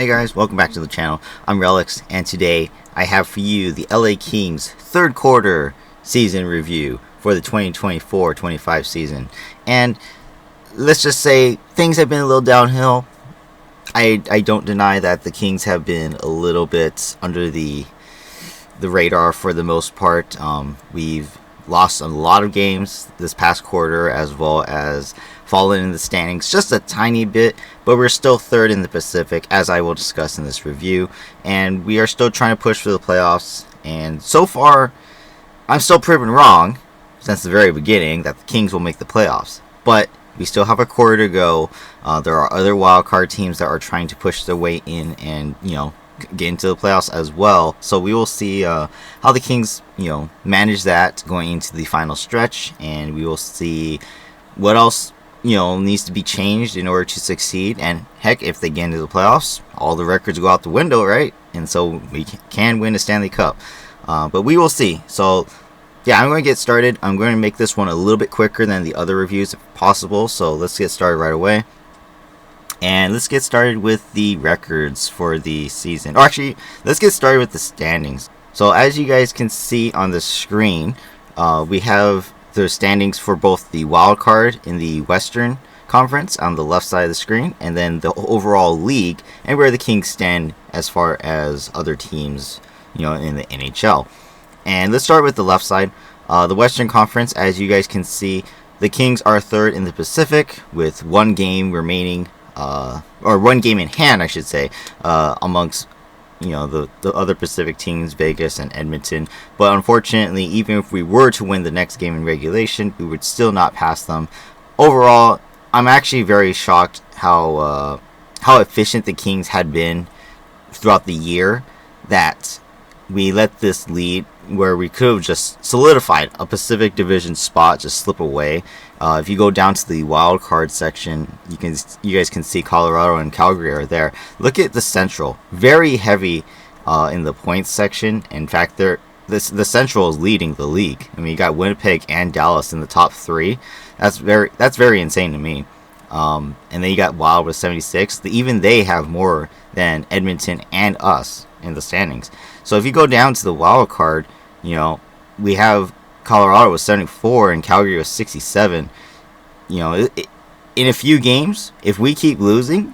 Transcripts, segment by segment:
Hey guys, welcome back to the channel. I'm Relix, and today I have for you the LA Kings third quarter season review for the 2024-25 season. And let's just say things have been a little downhill. I don't deny that the Kings have been a little bit under the radar for the most part. We've lost a lot of games this past quarter, as well as fallen in the standings just a tiny bit, but we're still third in the Pacific, as I will discuss in this review, and we are still trying to push for the playoffs. And so far, I'm still proven wrong since the very beginning that the Kings will make the playoffs, but we still have a quarter to go. There are other wildcard teams that are trying to push their way in and get into the playoffs as well. So we will see how the Kings manage that going into the final stretch, and we will see what else needs to be changed in order to succeed. And heck, if they get into the playoffs, all the records go out the window, right? And so we can win a Stanley Cup. But we will see. So yeah, I'm going to get started. I'm going to make this one a little bit quicker than the other reviews if possible. So let's get started right away. And let's get started with the records for the season. Or actually, let's get started with the standings. So as you guys can see on the screen, we have the standings for both the wild card in the Western Conference on the left side of the screen, and then the overall league and where the Kings stand as far as other teams, in the NHL. And let's start with the left side. The Western Conference, as you guys can see, the Kings are third in the Pacific with one game remaining, or one game in hand, I should say, amongst the other Pacific teams, Vegas and Edmonton. But unfortunately, even if we were to win the next game in regulation, we would still not pass them. Overall, I'm actually very shocked how efficient the Kings had been throughout the year, that we let this lead where we could have just solidified a Pacific Division spot just slip away. If you go down to the wild card section, you guys can see Colorado and Calgary are there. Look at the Central, very heavy in the points section. In fact, the Central is leading the league. I mean, you got Winnipeg and Dallas in the top three. That's very insane to me. And then you got Wild with 76. Even they have more than Edmonton and us in the standings. So if you go down to the wild card, we have Colorado with 74 and Calgary with 67. In a few games, if we keep losing,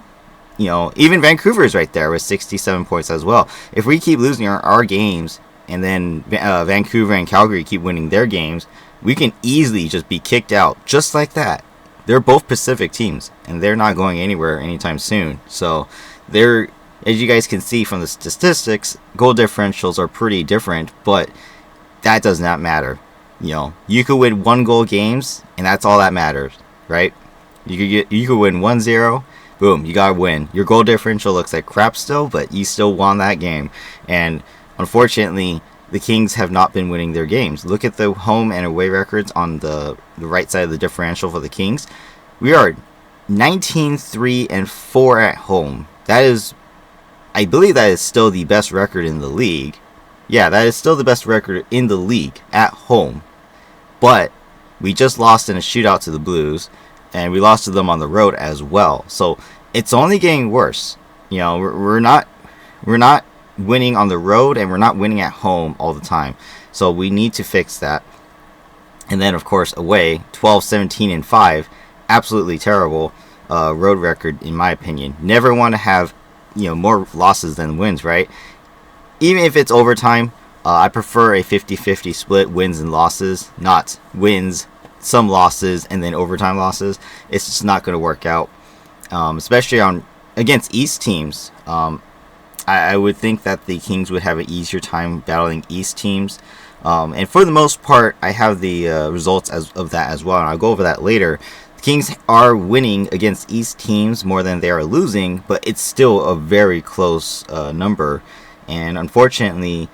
even Vancouver is right there with 67 points as well. If we keep losing our games, and then Vancouver and Calgary keep winning their games, we can easily just be kicked out just like that. They're both Pacific teams, and they're not going anywhere anytime soon. So as you guys can see from the statistics, goal differentials are pretty different, but that does not matter. You could win 1-goal games, and that's all that matters, right? You could win 1-0, boom, you gotta win. Your goal differential looks like crap still, but you still won that game. And unfortunately, the Kings have not been winning their games. Look at the home and away records on the right side of the differential for the Kings. We are 19-3-4 at home. That is, I believe that is still the best record in the league. Yeah, that is still the best record in the league at home. But we just lost in a shootout to the Blues, and we lost to them on the road as well. So it's only getting worse. We're not winning on the road, and we're not winning at home all the time. So we need to fix that. And then, of course, away, 12-17-5, absolutely terrible road record in my opinion. Never want to have more losses than wins, right? Even if it's overtime, I prefer a 50-50 split, wins and losses, not wins, some losses, and then overtime losses. It's just not going to work out, especially against East teams. I would think that the Kings would have an easier time battling East teams. And for the most part, I have the results of that as well, and I'll go over that later. The Kings are winning against East teams more than they are losing, but it's still a very close number. And unfortunately,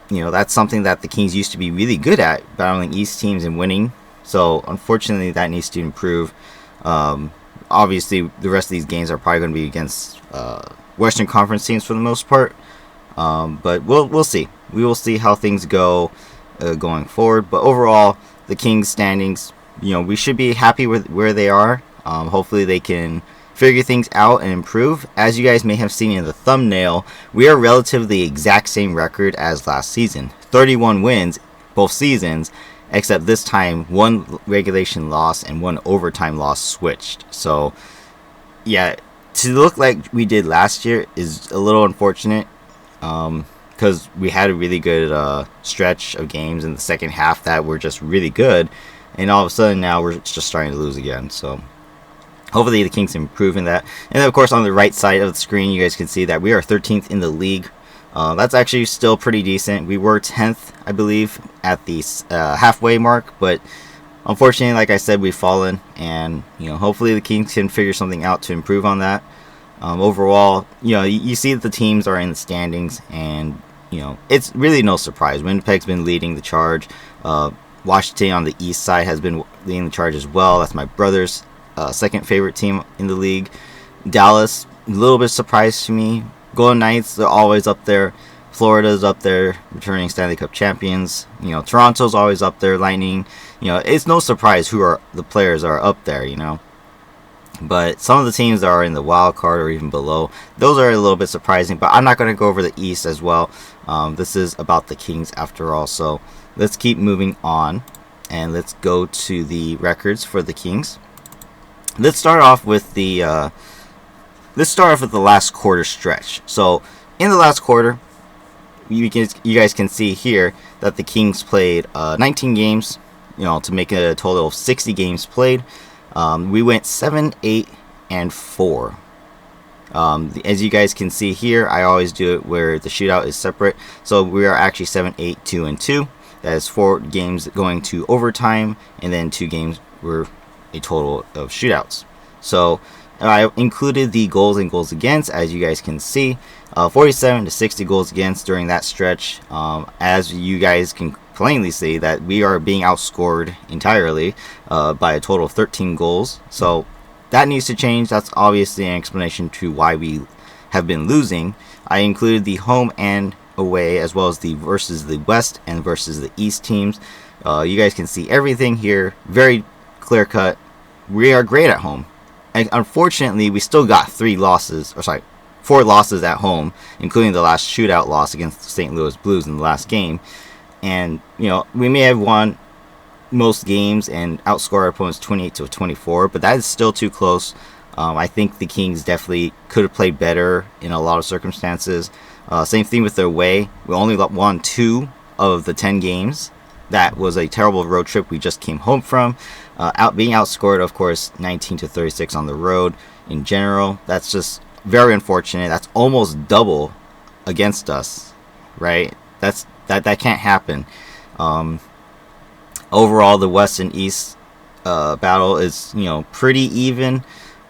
that's something that the Kings used to be really good at, battling East teams and winning. So unfortunately, that needs to improve. Obviously, the rest of these games are probably going to be against Western Conference teams for the most part. But we'll see. We will see how things go going forward. But overall, the Kings standings, we should be happy with where they are. Hopefully they can figure things out and improve. As you guys may have seen in the thumbnail, we are relatively the exact same record as last season. 31 wins both seasons, except this time one regulation loss and one overtime loss switched. So yeah, to look like we did last year is a little unfortunate, because we had a really good stretch of games in the second half that were just really good, and all of a sudden now we're just starting to lose again. So hopefully the Kings improve in that. And then of course on the right side of the screen you guys can see that we are 13th in the league. That's actually still pretty decent. We were 10th, I believe, at the halfway mark, but unfortunately, like I said, we've fallen, and hopefully the Kings can figure something out to improve on that. Overall, you see that the teams are in the standings, and it's really no surprise. Winnipeg's been leading the charge. Washington on the east side has been leading the charge as well. That's my brother's second favorite team in the league. Dallas, a little bit surprised to me. Golden Knights, they're always up there. Florida's up there, returning Stanley Cup champions. Toronto's always up there. Lightning. It's no surprise who the players are up there. But some of the teams that are in the wild card or even below, those are a little bit surprising. But I'm not going to go over the East as well. This is about the Kings after all. So let's keep moving on, and let's go to the records for the Kings. Let's start off with the last quarter stretch. So in the last quarter, you guys can see here that the Kings played 19 games, to make it a total of 60 games played. We went 7-8-4. As you guys can see here, I always do it where the shootout is separate. So we are actually 7-8-2-2. That is 4 games going to overtime, and then 2 games were a total of shootouts. So I included the goals and goals against, as you guys can see, 47 to 60 goals against during that stretch. As you guys can plainly see, that we are being outscored entirely by a total of 13 goals. So that needs to change. That's obviously an explanation to why we have been losing. I included the home and away, as well as the versus the West and versus the East teams. You guys can see everything here, very clear cut. We are great at home. And unfortunately, we still got 4 losses at home, including the last shootout loss against the St. Louis Blues in the last game. And, we may have won most games and outscored our opponents 28-24, but that is still too close. I think the Kings definitely could have played better in a lot of circumstances. Same thing with the away. We only won 2 of the 10 games. That was a terrible road trip we just came home from. Being outscored, of course, 19-36 on the road in general. That's just very unfortunate. That's almost double against us, right? That can't happen. Overall, the West and East battle is pretty even,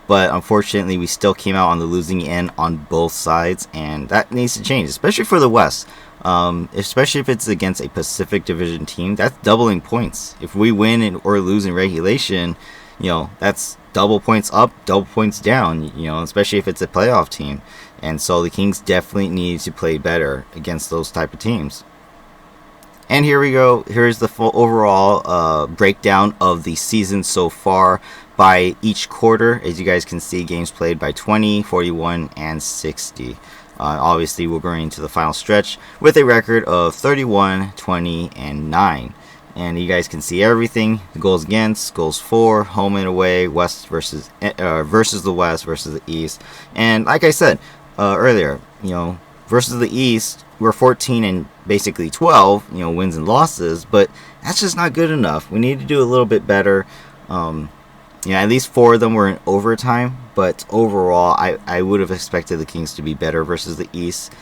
but unfortunately, we still came out on the losing end on both sides, and that needs to change, especially for the West. Especially if it's against a Pacific Division team, that's doubling points. If we win or lose in regulation, that's double points up, double points down, especially if it's a playoff team. And so the Kings definitely need to play better against those type of teams. And here we go. Here's the full overall breakdown of the season so far by each quarter. As you guys can see, games played by 20, 41, and 60. Obviously, we're going into the final stretch with a record of 31, 20, and 9. And you guys can see everything: the goals against, goals for, home and away, West versus the West versus the East. And like I said earlier, versus the East, we're 14 and basically 12, wins and losses. But that's just not good enough. We need to do a little bit better. At least 4 of them were in overtime, but overall, I would have expected the Kings to be better versus the East.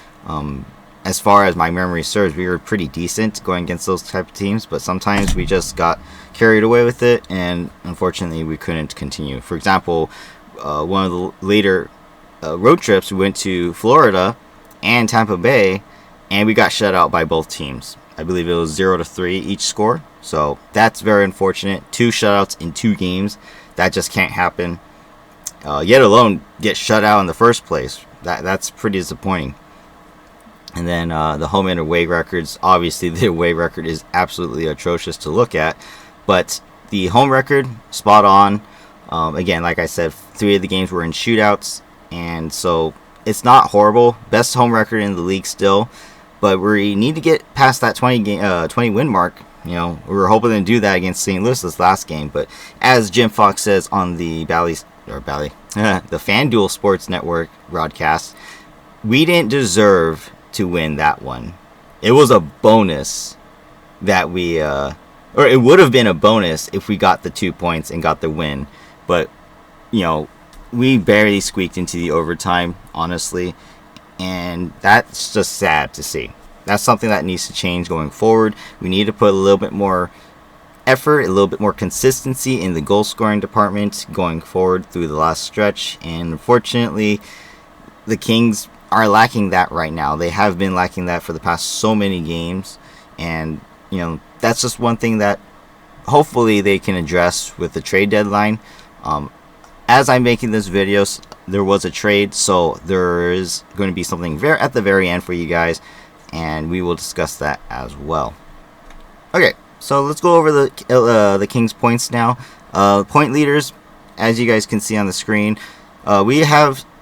As far as my memory serves, we were pretty decent going against those type of teams, but sometimes we just got carried away with it, and unfortunately, we couldn't continue. For example, one of the later road trips, we went to Florida and Tampa Bay, and we got shut out by both teams. I believe it was 0-3 each score, so that's very unfortunate. 2 shutouts in 2 games. That just can't happen. Yet alone get shut out in the first place. That's pretty disappointing. And then the home and away records. Obviously, the away record is absolutely atrocious to look at. But the home record, spot on. Again, like I said, 3 of the games were in shootouts, and so it's not horrible. Best home record in the league still, but we need to get past that 20 win mark. We were hoping to do that against St. Louis this last game, but as Jim Fox says on the the FanDuel Sports Network broadcast, we didn't deserve to win that one. It was a bonus that or it would have been a bonus if we got the 2 points and got the win, but we barely squeaked into the overtime, honestly, and that's just sad to see. That's something that needs to change going forward. We need to put a little bit more effort, a little bit more consistency in the goal scoring department going forward through the last stretch, and unfortunately, the Kings are lacking that right now. They have been lacking that for the past so many games, and that's just one thing that hopefully they can address with the trade deadline. As I'm making this video, there was a trade, so there is going to be something at the very end for you guys, and we will discuss that as well. Okay, so let's go over the Kings points now. Point leaders, as you guys can see on the screen, I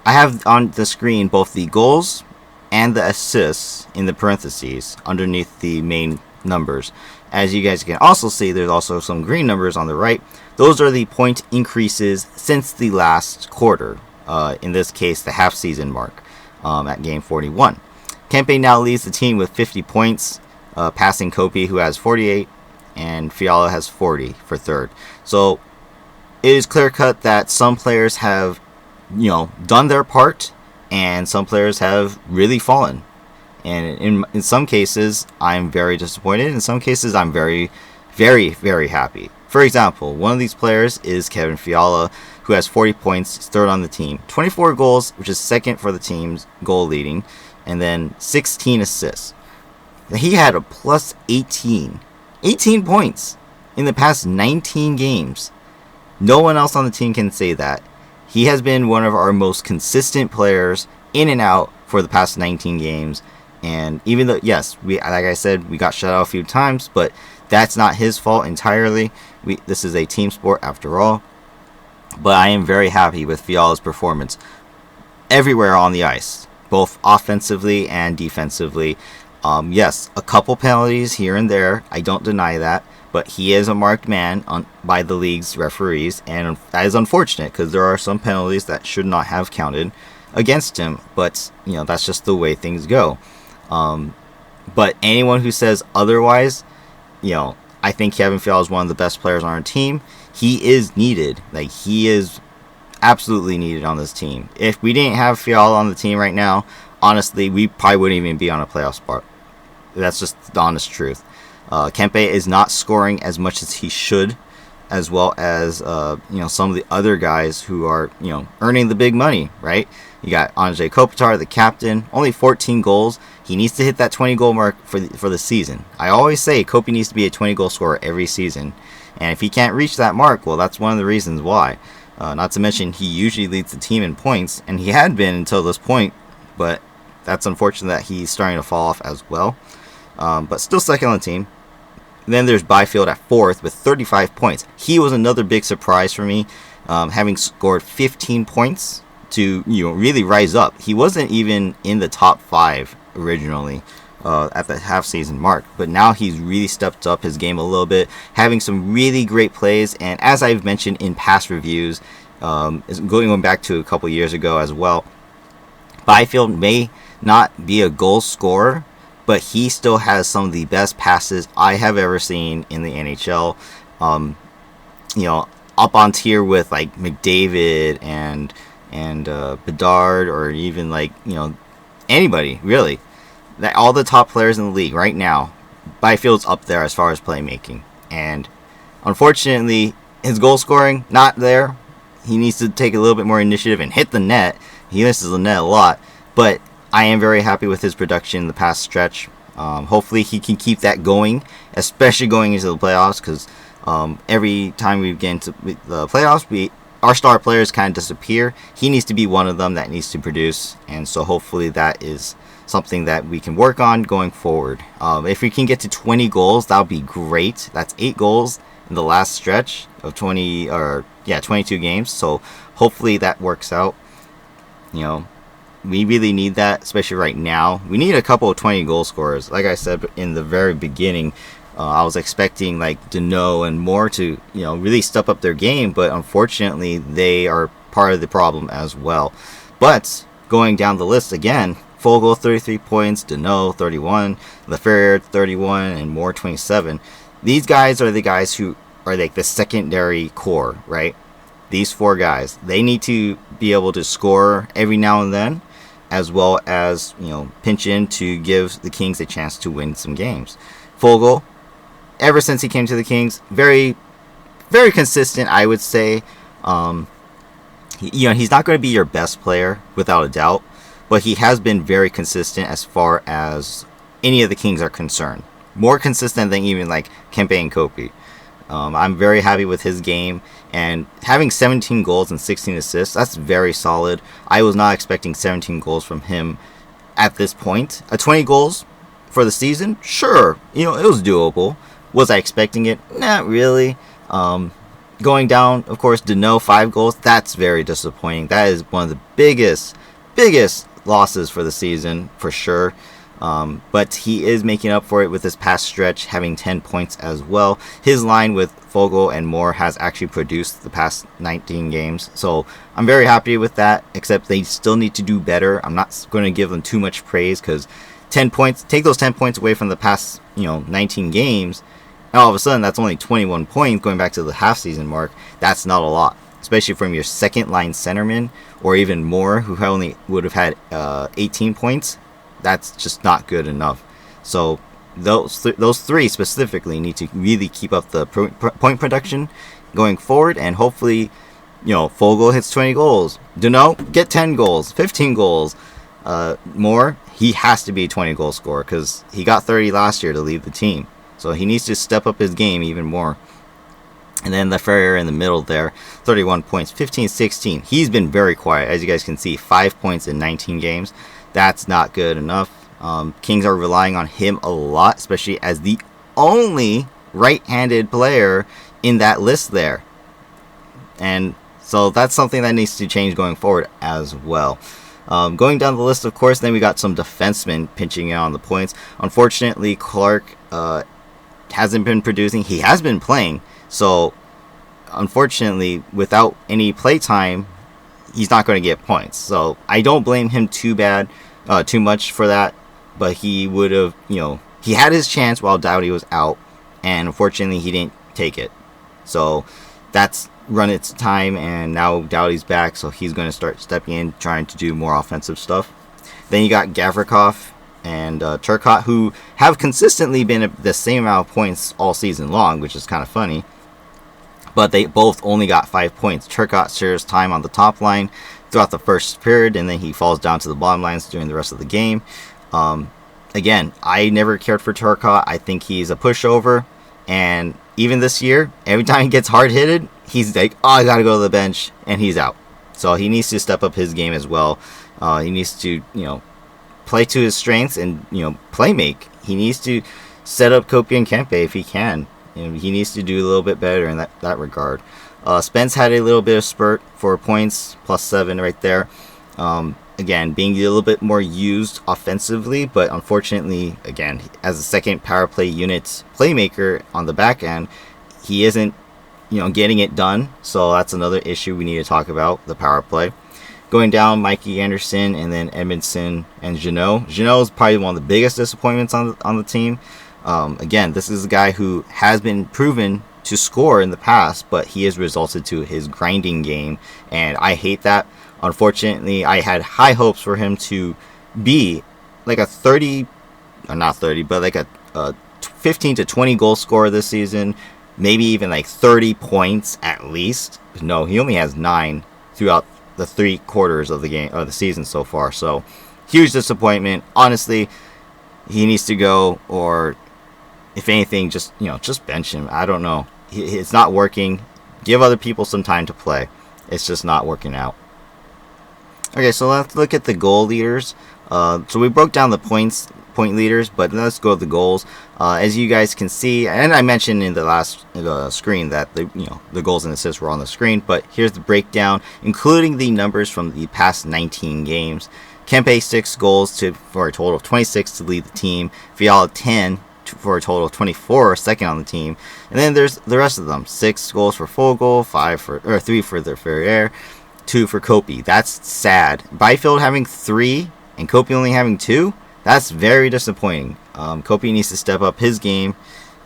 have on the screen both the goals and the assists in the parentheses underneath the main numbers. As you guys can also see, there's also some green numbers on the right. Those are the point increases since the last quarter, in this case the half season mark, at game 41. Kempe now leads the team with 50 points, passing Kopi, who has 48, and Fiala has 40 for third. So it is clear cut that some players have done their part, and some players have really fallen. And in some cases, I'm very disappointed. In some cases, I'm very, very, very happy. For example, one of these players is Kevin Fiala, who has 40 points, third on the team. 24 goals, which is second for the team's goal leading, and then 16 assists. He had a plus 18 points in the past 19 games. No one else on the team can say that. He has been one of our most consistent players in and out for the past 19 games. And even though, yes, like I said, we got shut out a few times, but that's not his fault entirely. This is a team sport after all. But I am very happy with Fiala's performance everywhere on the ice, both offensively and defensively. Yes, a couple penalties here and there, I don't deny that, but he is a marked man by the league's referees, and that is unfortunate because there are some penalties that should not have counted against him, but that's just the way things go. But anyone who says otherwise, I think Kevin Fiala is one of the best players on our team. He is needed. He is absolutely needed on this team. If we didn't have Fiala on the team right now, honestly, we probably wouldn't even be on a playoff spot. That's just the honest truth. Kempe is not scoring as much as he should, as well as some of the other guys who are earning the big money, right? You got Andrei Kopitar, the captain, only 14 goals. He needs to hit that 20 goal mark for the season. I always say Kopi needs to be a 20 goal scorer every season, and if he can't reach that mark, well, that's one of the reasons why. Not to mention he usually leads the team in points, and he had been until this point, but that's unfortunate that he's starting to fall off as well. But still second on the team. Then there's Byfield at fourth with 35 points. He was another big surprise for me, having scored 15 points to really rise up. He wasn't even in the top 5 originally at the half season mark, but now he's really stepped up his game a little bit, having some really great plays. And as I've mentioned in past reviews, going back to a couple years ago as well, Byfield may not be a goal scorer, but he still has some of the best passes I have ever seen in the NHL. Up on tier with like McDavid and Bedard, or even anybody really. That all the top players in the league right now, Byfield's up there as far as playmaking. And unfortunately, his goal scoring not there. He needs to take a little bit more initiative and hit the net. He misses the net a lot, but I am very happy with his production in the past stretch. Hopefully he can keep that going, especially going into the playoffs, because every time we get into the playoffs, our star players kind of disappear. He needs to be one of them that needs to produce, and so hopefully that is something that we can work on going forward. If we can get to 20 goals, that would be great. That's 8 goals in the last stretch of 22 games. So hopefully that works out. You know, we really need that, especially right now. We need a couple of 20 goal scorers. Like I said in the very beginning, I was expecting like Deneau and Moore to, really step up their game, but unfortunately they are part of the problem as well. But going down the list again, Fogle 33 points, Deneau 31, Lafreniere 31, and Moore 27. These guys are the guys who are like the secondary core, right? These four guys, they need to be able to score every now and then, as well as, pinch in to give the Kings a chance to win some games. Fogle, ever since he came to the Kings, very, very consistent, I would say. He's not going to be your best player, without a doubt, but he has been very consistent as far as any of the Kings are concerned. More consistent than even like Kempe and Kopi. I'm very happy with his game, and having 17 goals and 16 assists, that's very solid. I was not expecting 17 goals from him at this point. 20 goals for the season? Sure. It was doable. Was I expecting it? Not really. Going down, of course, Deneau, 5 goals. That's very disappointing. That is one of the biggest losses for the season, for sure. But he is making up for it with this past stretch, having 10 points as well. His line with Fogle and Moore has actually produced the past 19 games. So I'm very happy with that, except they still need to do better. I'm not going to give them too much praise, because 10 points, take those 10 points away from the past, 19 games, and all of a sudden that's only 21 points going back to the half season mark. That's not a lot, especially from your second line centerman, or even Moore, who only would have had 18 points. That's just not good enough. So those three specifically need to really keep up the point production going forward, and hopefully, Fogle hits 20 goals. Deneau, get 10 goals, 15 goals. Moore, he has to be a 20 goal scorer, because he got 30 last year to lead the team. So he needs to step up his game even more. And then Lafreniere in the middle there, 31 points, 15-16. He's been very quiet, as you guys can see, 5 points in 19 games. That's not good enough. Kings are relying on him a lot, especially as the only right-handed player in that list there. And so that's something that needs to change going forward as well. Going down the list, of course, then we got some defensemen pinching in on the points. Unfortunately, Clark hasn't been producing. He has been playing. So, unfortunately, without any play time, he's not going to get points. So I don't blame him too much for that. But he would have, he had his chance while Doughty was out, and unfortunately he didn't take it. So that's run its time, and now Doughty's back, so he's going to start stepping in, trying to do more offensive stuff. Then you got Gavrikov and Turcotte, who have consistently been at the same amount of points all season long, which is kind of funny. But they both only got 5 points. Turcotte shares time on the top line throughout the first period, and then he falls down to the bottom lines during the rest of the game. Again, I never cared for Turcotte. I think he's a pushover, and even this year, every time he gets hard-hitted, he's like, I gotta go to the bench, and he's out. So he needs to step up his game as well. He needs to, play to his strengths and, play make. He needs to set up Kopi and Kempe if he can. He needs to do a little bit better in that regard. Spence had a little bit of spurt for points, +7 right there. Again, being a little bit more used offensively, but unfortunately, again, as a second power play unit playmaker on the back end, he isn't, getting it done. So that's another issue we need to talk about, the power play. Going down, Mikey Anderson, and then Edmondson and Jeannot. Jeannot is probably one of the biggest disappointments on the team. Again, this is a guy who has been proven to score in the past, but he has resulted to his grinding game, and I hate that. Unfortunately, I had high hopes for him to be like a 30, or not 30, but like a 15 to 20 goal scorer this season, maybe even like 30 points at least. No, he only has 9 throughout the 3 quarters of the game, or the season so far. So huge disappointment. Honestly, he needs to go, or if anything, just bench him. I don't know. It's not working. Give other people some time to play. It's just not working out. Okay, so let's look at the goal leaders. So we broke down the points point leaders, but let's go to the goals. As you guys can see, and I mentioned in the last screen that the goals and assists were on the screen, but here's the breakdown, including the numbers from the past 19 games. Kempe 6 goals for a total of 26 to lead the team. Fiala 10 for a total of 24, second on the team. And then there's the rest of them: 6 goals for Fogel, 3 for the Ferrer, 2 for Kopi. That's sad. Byfield having 3 and Kopi only having 2. That's very disappointing. Kopi needs to step up his game,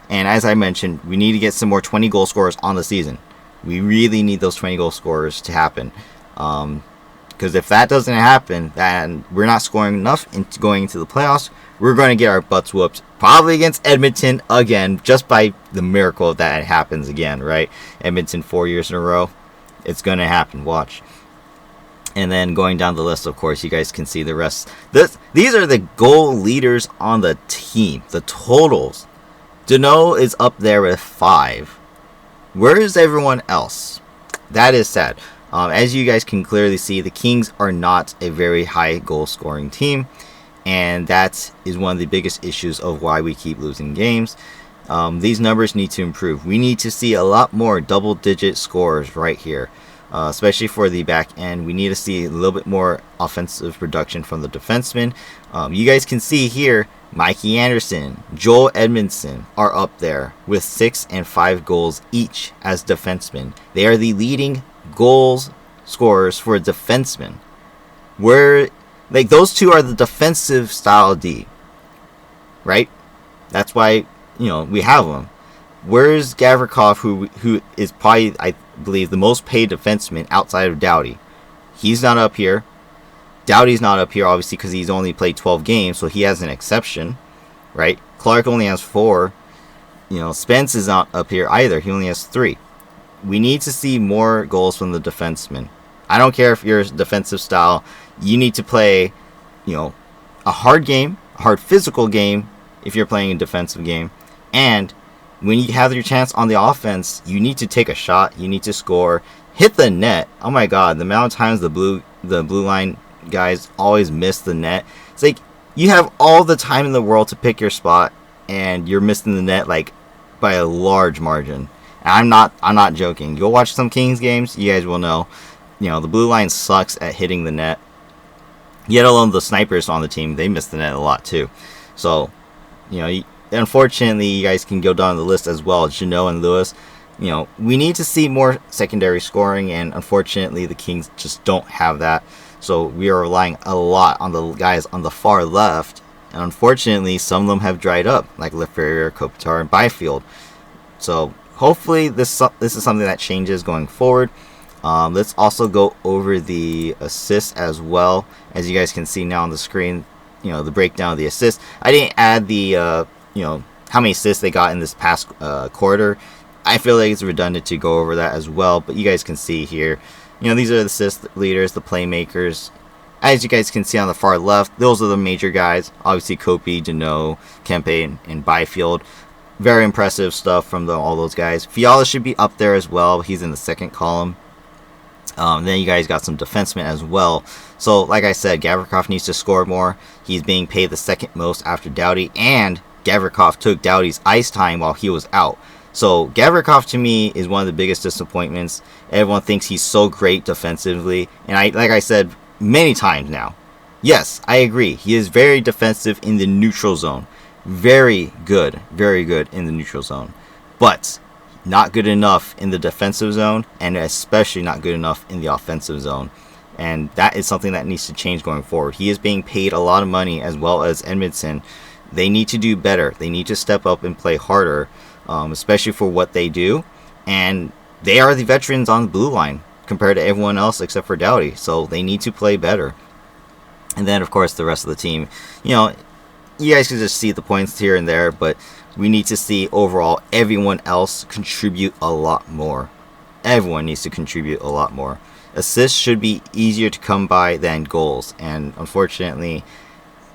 and as I mentioned, we need to get some more 20 goal scorers on the season. We really need those 20 goal scorers to happen. Because if that doesn't happen, then we're not scoring enough into going into the playoffs. We're going to get our butts whooped, probably against Edmonton again, just by the miracle that it happens again, right? Edmonton 4 years in a row. It's going to happen. Watch. And then going down the list, of course, you guys can see the rest. These are the goal leaders on the team. The totals. Deneau is up there with 5. Where is everyone else? That is sad. As you guys can clearly see, the Kings are not a very high goal scoring team, and that is one of the biggest issues of why we keep losing games. These numbers need to improve. We need to see a lot more double-digit scores right here, especially for the back end. We need to see a little bit more offensive production from the defensemen. You guys can see here, Mikey Anderson, Joel Edmondson are up there with 6 and 5 goals each as defensemen. They are the leading goals scorers for a defenseman. Those two are the defensive style D, right? That's why we have them. Where's Gavrikov, who is probably, I believe, the most paid defenseman outside of Doughty? He's not up here. Doughty's not up here, obviously, because he's only played 12 games, so he has an exception, right? Clark only has 4. Spence is not up here either. He only has 3. We need to see more goals from the defensemen. I don't care if you're a defensive style. You need to play, a hard game, a hard physical game if you're playing a defensive game. And when you have your chance on the offense, you need to take a shot. You need to score. Hit the net. Oh my God, the amount of times the blue line guys always miss the net. It's like you have all the time in the world to pick your spot, and you're missing the net by a large margin. And I'm not joking. Go watch some Kings games. You guys will know. The blue line sucks at hitting the net. Yet alone the snipers on the team, they miss the net a lot too. So, unfortunately, you guys can go down the list as well. Jeannot and Lewis. We need to see more secondary scoring, and unfortunately, the Kings just don't have that. So we are relying a lot on the guys on the far left, and unfortunately, some of them have dried up, like Lefebvre, Kopitar, and Byfield. So hopefully, this is something that changes going forward. Let's also go over the assists as well. As you guys can see now on the screen, the breakdown of the assists. I didn't add the, how many assists they got in this past quarter. I feel like it's redundant to go over that as well, but you guys can see here. These are the assist leaders, the playmakers. As you guys can see on the far left, those are the major guys. Obviously, Kopi, Deneau, Kempe, and Byfield. Very impressive stuff from all those guys. Fiala should be up there as well. He's in the second column. Then you guys got some defensemen as well. So, like I said, Gavrikov needs to score more. He's being paid the second most after Doughty, and Gavrikov took Doughty's ice time while he was out. So, Gavrikov to me is one of the biggest disappointments. Everyone thinks he's so great defensively, and like I said many times now, yes, I agree. He is very defensive in the neutral zone. Very good in the neutral zone. But not good enough in the defensive zone, and especially not good enough in the offensive zone. And that is something that needs to change going forward. He is being paid a lot of money, as well as Edmondson. They need to do better. They need to step up and play harder, especially for what they do. And they are the veterans on the blue line compared to everyone else except for Doughty. So they need to play better. And then, of course, the rest of the team. You guys can just see the points here and there, but we need to see overall everyone else contribute a lot more. Everyone needs to contribute a lot more. Assists should be easier to come by than goals, and unfortunately,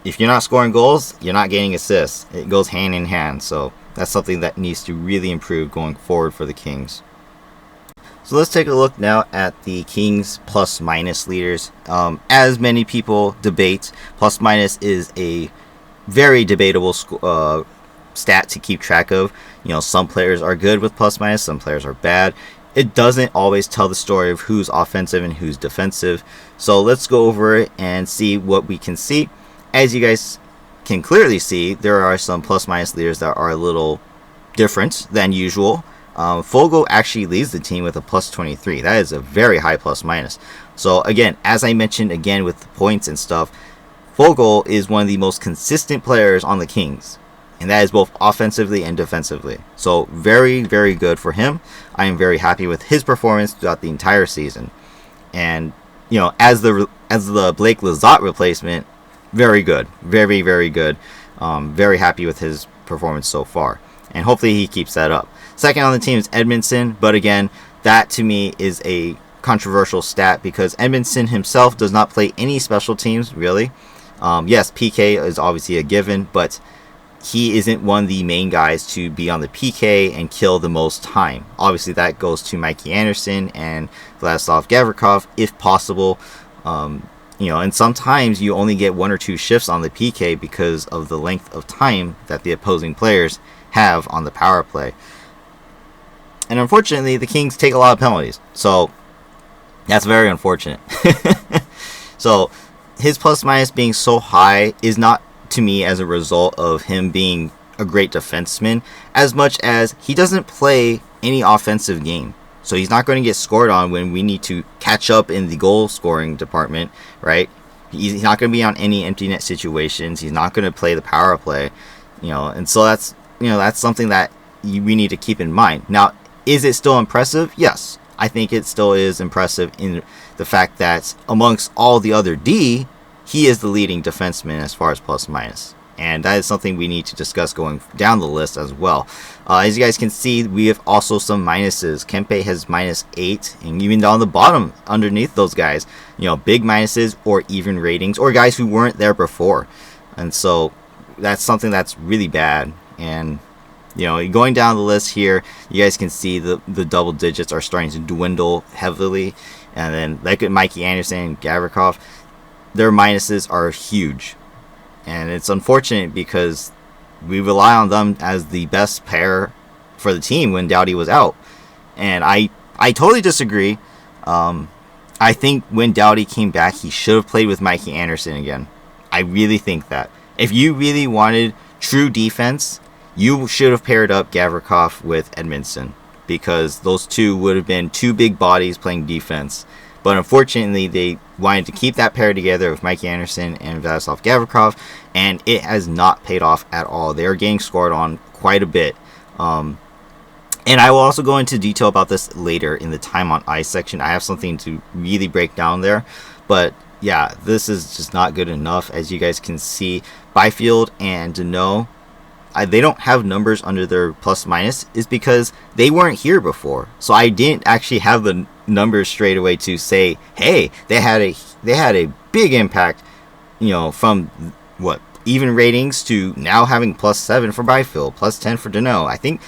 if you're not scoring goals, you're not getting assists. It goes hand in hand, so that's something that needs to really improve going forward for the Kings. So let's take a look now at the Kings plus-minus leaders. As many people debate, plus-minus is a very debatable stat to keep track of. Some players are good with plus minus, some players are bad. It doesn't always tell the story of who's offensive and who's defensive. So let's go over it and see what we can see. As you guys can clearly see, there are some plus minus leaders that are a little different than usual. Fogo actually leads the team with a plus 23. That is a very high plus minus. So again, as I mentioned again with the points and stuff, Fogo is one of the most consistent players on the Kings. And that is both offensively and defensively. So very, very good for him. I am very happy with his performance throughout the entire season. And, as the Blake Lizotte replacement, very good. Very, very good. Very happy with his performance so far. And hopefully he keeps that up. Second on the team is Edmondson. But again, that to me is a controversial stat because Edmondson himself does not play any special teams, really. Yes, PK is obviously a given, but he isn't one of the main guys to be on the PK and kill the most time. Obviously, that goes to Mikey Anderson and Vladislav Gavrikov, if possible. And sometimes you only get 1 or 2 shifts on the PK because of the length of time that the opposing players have on the power play. And unfortunately, the Kings take a lot of penalties. So, that's very unfortunate. So, his plus minus being so high is not to me as a result of him being a great defenseman as much as he doesn't play any offensive game. So he's not going to get scored on when we need to catch up in the goal scoring department, right? He's not going to be on any empty net situations. He's not going to play the power play, and so that's something that we need to keep in mind. Now, is it still impressive? Yes. I think it still is impressive in the fact that amongst all the other D, he is the leading defenseman as far as plus minus. And that is something we need to discuss going down the list as well. As you guys can see, we have also some minuses. Kempe has -8, and even down the bottom underneath those guys, big minuses or even ratings, or guys who weren't there before. And so that's something that's really bad. And going down the list here, you guys can see the double digits are starting to dwindle heavily. And then like Mikey Anderson and Gavrikov, their minuses are huge. And it's unfortunate because we rely on them as the best pair for the team when Doughty was out. And I totally disagree. I think when Doughty came back, he should have played with Mikey Anderson again. I really think that. If you really wanted true defense, you should have paired up Gavrikov with Edmondson, because those two would have been 2 big bodies playing defense. But unfortunately, they wanted to keep that pair together with Mikey Anderson and Vladislav Gavrikov, and it has not paid off at all. They are getting scored on quite a bit. And I will also go into detail about this later in the time on ice section. I have something to really break down there. But yeah, this is just not good enough. As you guys can see, Byfield and Deneau, they don't have numbers under their plus minus is because they weren't here before. So I didn't actually have the numbers straight away to say, hey, they had a big impact, from even ratings to now having +7 for Byfield, +10 for Deneau. I think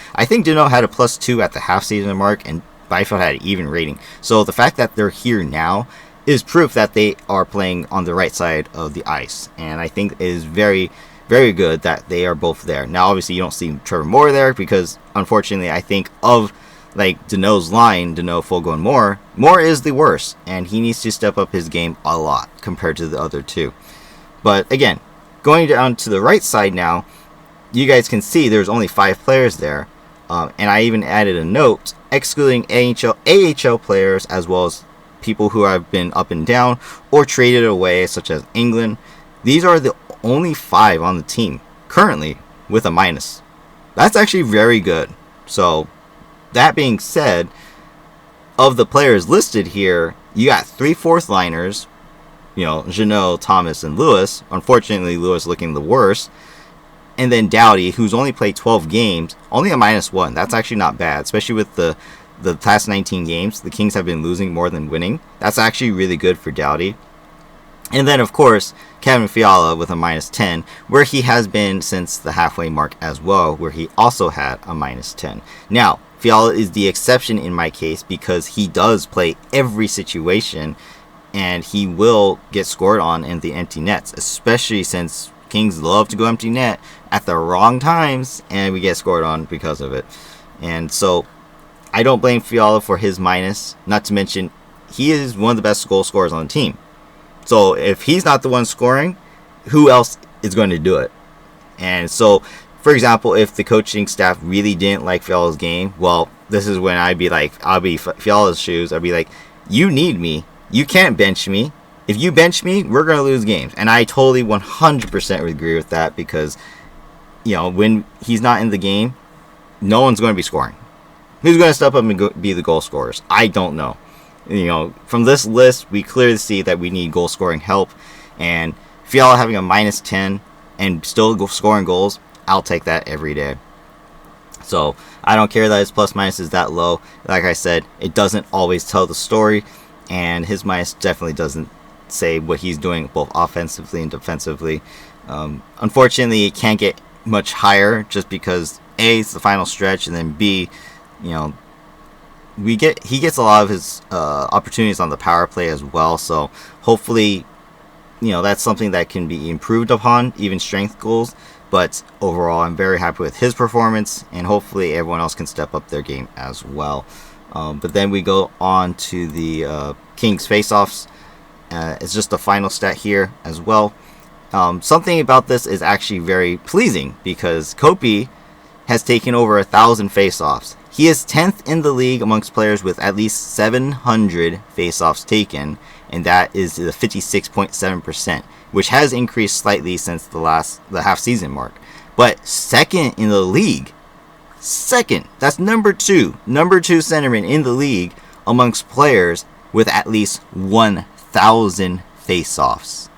Deneau had a +2 at the half season mark, and Byfield had an even rating. So the fact that they're here now is proof that they are playing on the right side of the ice, and I think it is very, very good that they are both there. Now, obviously, you don't see Trevor Moore there because, unfortunately, I think of Deneau's line, Deneau, Fogo, and Moore is the worst, and he needs to step up his game a lot compared to the other two. But again, going down to the right side now, you guys can see there's only 5 players there, and I even added a note excluding AHL players as well as people who have been up and down or traded away, such as England. These are the only 5 on the team currently with a minus. That's actually very good. So that being said, of the players listed here, you got 3 fourth liners, Jeannot, Thomas, and Lewis. Unfortunately, Lewis looking the worst. And then Doughty, who's only played 12 games, only a -1. That's actually not bad, especially with the past 19 games. The Kings have been losing more than winning. That's actually really good for Doughty. And then, of course, Kevin Fiala with a -10, where he has been since the halfway mark as well, where he also had a -10. Now, Fiala is the exception in my case because he does play every situation, and he will get scored on in the empty nets, especially since Kings love to go empty net at the wrong times, and we get scored on because of it. And so I don't blame Fiala for his minus, not to mention he is one of the best goal scorers on the team. So if he's not the one scoring, who else is going to do it? And so, for example, if the coaching staff really didn't like Fiala's game, well, this is when I'll be Fiala's shoes. I'll be like, you need me. You can't bench me. If you bench me, we're going to lose games. And I totally 100% agree with that because, when he's not in the game, no one's going to be scoring. Who's going to step up and be the goal scorers? I don't know. From this list, we clearly see that we need goal scoring help. And Fiala having a minus 10 and still scoring goals, I'll take that every day. So I don't care that his plus minus is that low. Like I said, it doesn't always tell the story. And his minus definitely doesn't say what he's doing both offensively and defensively. Unfortunately, it can't get much higher just because A, it's the final stretch, and then B, he gets a lot of his opportunities on the power play as well. So hopefully, that's something that can be improved upon, even strength goals. But overall, I'm very happy with his performance, and hopefully everyone else can step up their game as well. But then we go on to the Kings faceoffs. It's just the final stat here as well. Something about this is actually very pleasing because Kopi has taken over 1,000 faceoffs. He is 10th in the league amongst players with at least 700 faceoffs taken, and that is the 56.7%, which has increased slightly since the half-season mark. But second in the league, that's number two centerman in the league amongst players with at least 1,000 faceoffs.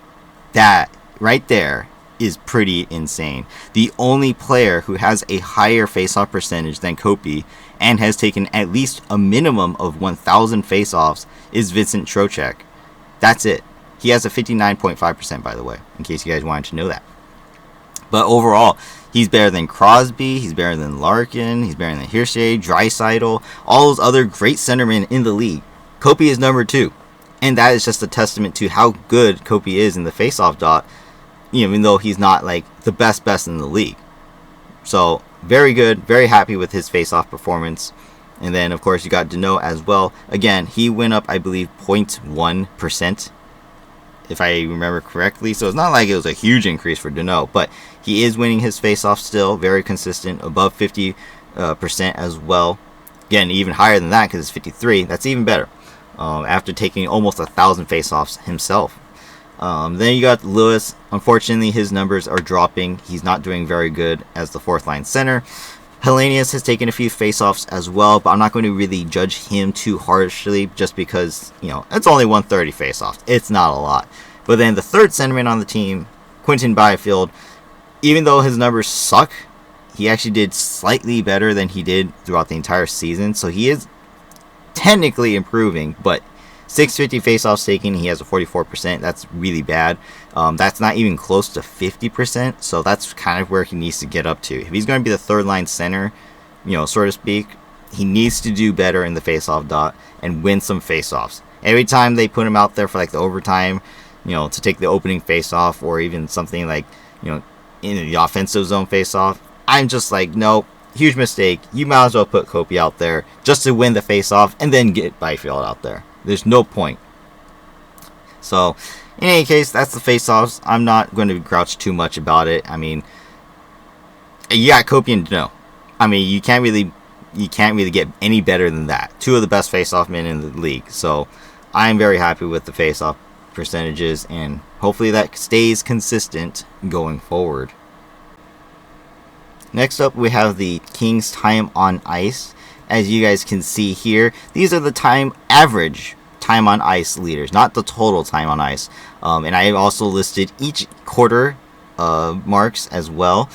That right there is pretty insane. The only player who has a higher faceoff percentage than Kopi and has taken at least a minimum of 1,000 faceoffs is Vincent Trocheck. That's it. He has a 59.5%, by the way, in case you guys wanted to know that. But overall, he's better than Crosby, he's better than Larkin, he's better than Hirschay, Draisaitl, all those other great centermen in the league. Kopi is number 2. And that is just a testament to how good Kopi is in the faceoff dot, even though he's not like the best in the league. So very good, very happy with his faceoff performance. And then of course you got Danault as well. Again, he went up I believe 0.1%, if I remember correctly. So it's not like it was a huge increase for Danault, but he is winning his faceoff still, very consistent, above 50% as well. Again, even higher than that because it's 53. That's even better. After taking almost 1,000 faceoffs himself. Then you got Lewis. Unfortunately, his numbers are dropping. He's not doing very good as the fourth line center. Hellenius has taken a few faceoffs as well, but I'm not going to really judge him too harshly just because, it's only 130 faceoffs. It's not a lot. But then the third centerman on the team, Quinton Byfield, even though his numbers suck, he actually did slightly better than he did throughout the entire season. So he is technically improving, but 650 faceoffs taken, he has a 44%. That's really bad. That's not even close to 50%, so that's kind of where he needs to get up to. If he's going to be the third line center, so to speak, he needs to do better in the faceoff dot and win some faceoffs. Every time they put him out there for like the overtime, to take the opening faceoff or even something like, in the offensive zone faceoff, I'm just like, no. Huge mistake. You might as well put Kopi out there just to win the face-off and then get Byfield out there. There's no point. So, in any case, that's the face-offs. I'm not going to grouch too much about it. I mean, you got Kopi and Danault. I mean, you can't really get any better than that. Two of the best face-off men in the league. So, I'm very happy with the face-off percentages, and hopefully that stays consistent going forward. Next up, we have the Kings time on ice. As you guys can see here, these are the average time on ice leaders, not the total time on ice. And I have also listed each quarter marks as well.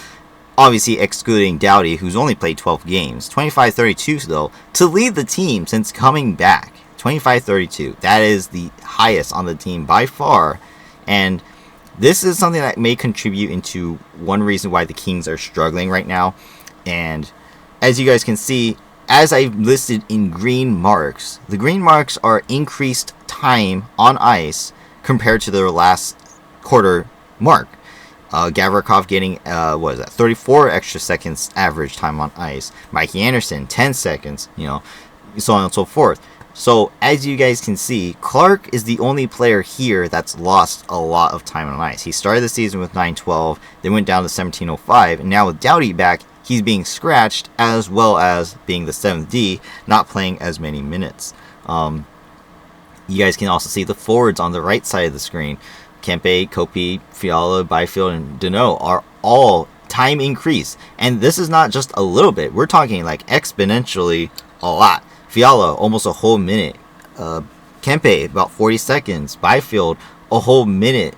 Obviously excluding Doughty, who's only played 12 games. 25-32 though, to lead the team since coming back. 25-32. That is the highest on the team by far. And this is something that may contribute into one reason why the Kings are struggling right now. And as you guys can see, as I've listed in green marks, the green marks are increased time on ice compared to their last quarter mark. Gavrikov getting, what is that, 34 extra seconds average time on ice. Mikey Anderson, 10 seconds, so on and so forth. So, as you guys can see, Clark is the only player here that's lost a lot of time on ice. He started the season with 912, then went down to 1705, and now with Doughty back, he's being scratched, as well as being the 7th D, not playing as many minutes. You guys can also see the forwards on the right side of the screen. Kempe, Kopi, Fiala, Byfield, and Deneau are all time increase. And this is not just a little bit. We're talking like exponentially a lot. Fiala, almost a whole minute. Kempe, about 40 seconds. Byfield, a whole minute.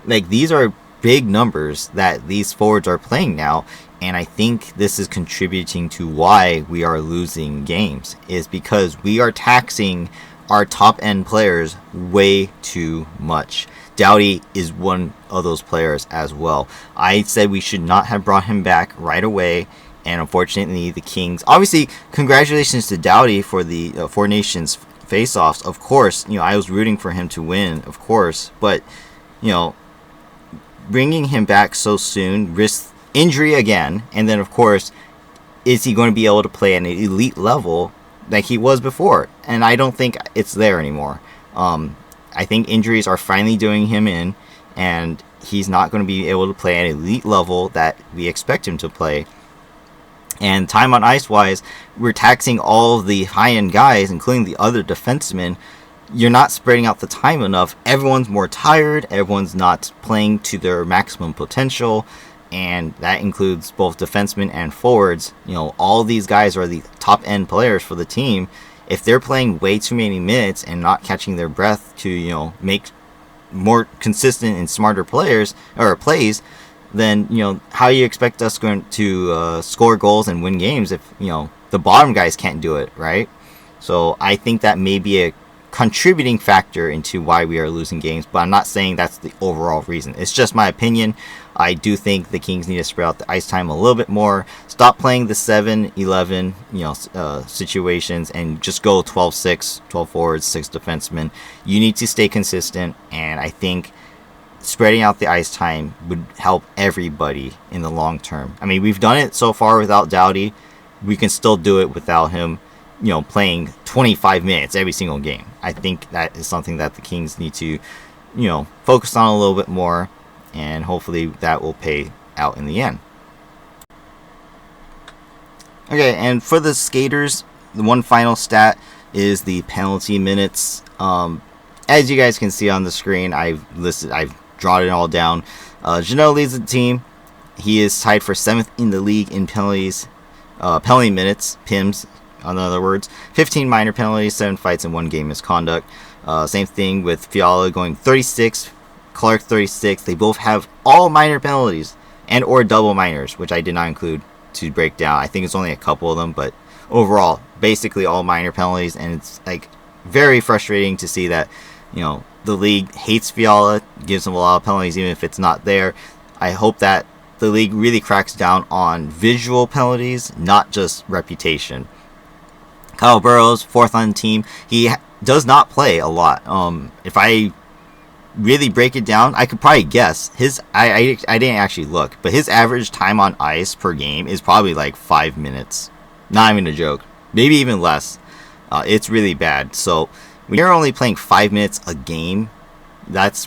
Like these are big numbers that these forwards are playing now. And I think this is contributing to why we are losing games, is because we are taxing our top end players way too much. Doughty is one of those players as well. I said we should not have brought him back right away, and unfortunately the Kings, obviously congratulations to Doughty for the Four Nations face-offs. Of course, I was rooting for him to win, of course, but bringing him back so soon risks injury again, and then of course, is he going to be able to play at an elite level like he was before? And I don't think it's there anymore. I think injuries are finally doing him in, and he's not going to be able to play at an elite level that we expect him to play. And time on ice wise, we're taxing all of the high-end guys, including the other defensemen. You're not spreading out the time enough. Everyone's more tired. Everyone's not playing to their maximum potential. And that includes both defensemen and forwards. All these guys are the top-end players for the team. If they're playing way too many minutes and not catching their breath to, make more consistent and smarter plays, then, how do you expect us going to score goals and win games if, the bottom guys can't do it, right? So I think that may be a contributing factor into why we are losing games, but I'm not saying that's the overall reason. It's just my opinion. I do think the Kings need to spread out the ice time a little bit more. Stop playing the 7-11, situations, and just go 12-6, 12 forwards, 6 defensemen. You need to stay consistent, and I think spreading out the ice time would help everybody in the long term. I mean, we've done it so far without Doughty. We can still do it without him, playing 25 minutes every single game. I think that is something that the Kings need to, focus on a little bit more, and hopefully that will pay out in the end. Okay, and for the skaters, the one final stat is the penalty minutes. As you guys can see on the screen, I've drawn it all down. Jeannot leads the team. He is tied for 7th in the league in penalties, penalty minutes, PIMs, in other words. 15 minor penalties, 7 fights, and 1 game misconduct. Same thing with Fiala going 36, Clark 36. They both have all minor penalties and or double minors, which I did not include to break down. I think it's only a couple of them, but overall, basically all minor penalties, and it's like very frustrating to see that, the league hates Fiala, gives him a lot of penalties even if it's not there. I hope that the league really cracks down on visual penalties, not just reputation. Kyle Burrows, 4th on the team. He does not play a lot. If I really break it down, I could probably guess his. I didn't actually look, but his average time on ice per game is probably like 5 minutes. Not even a joke. Maybe even less. It's really bad. So when you're only playing 5 minutes a game, that's,